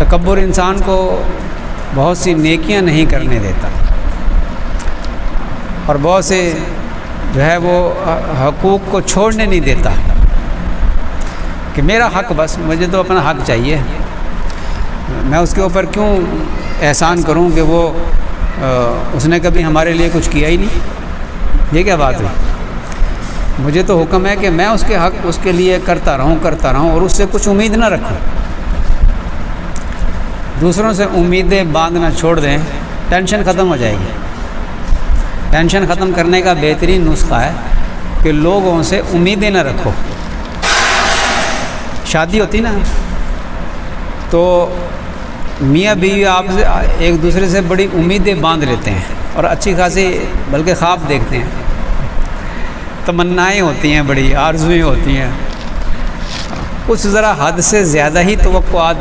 تکبر انسان کو بہت سی نیکیاں نہیں کرنے دیتا، اور بہت سے جو ہے وہ حقوق کو چھوڑنے نہیں دیتا کہ میرا حق، بس مجھے تو اپنا حق چاہیے، میں اس کے اوپر کیوں احسان کروں کہ وہ اس نے کبھی ہمارے لیے کچھ کیا ہی نہیں۔ یہ کیا بات ہوئی؟ مجھے تو حکم ہے کہ میں اس کے حق اس کے لیے کرتا رہوں اور اس سے کچھ امید نہ رکھوں۔ دوسروں سے امیدیں باندھنا چھوڑ دیں، ٹینشن ختم ہو جائے گی۔ ٹینشن ختم کرنے کا بہترین نسخہ ہے کہ لوگوں سے امیدیں نہ رکھو۔ شادی ہوتی نا تو میاں بیوی آپ سے ایک دوسرے سے بڑی امیدیں باندھ لیتے ہیں اور اچھی خاصی بلکہ خواب دیکھتے ہیں، تمنائیں ہوتی ہیں، بڑی آرزویں ہوتی ہیں، کچھ ذرا حد سے زیادہ ہی توقعات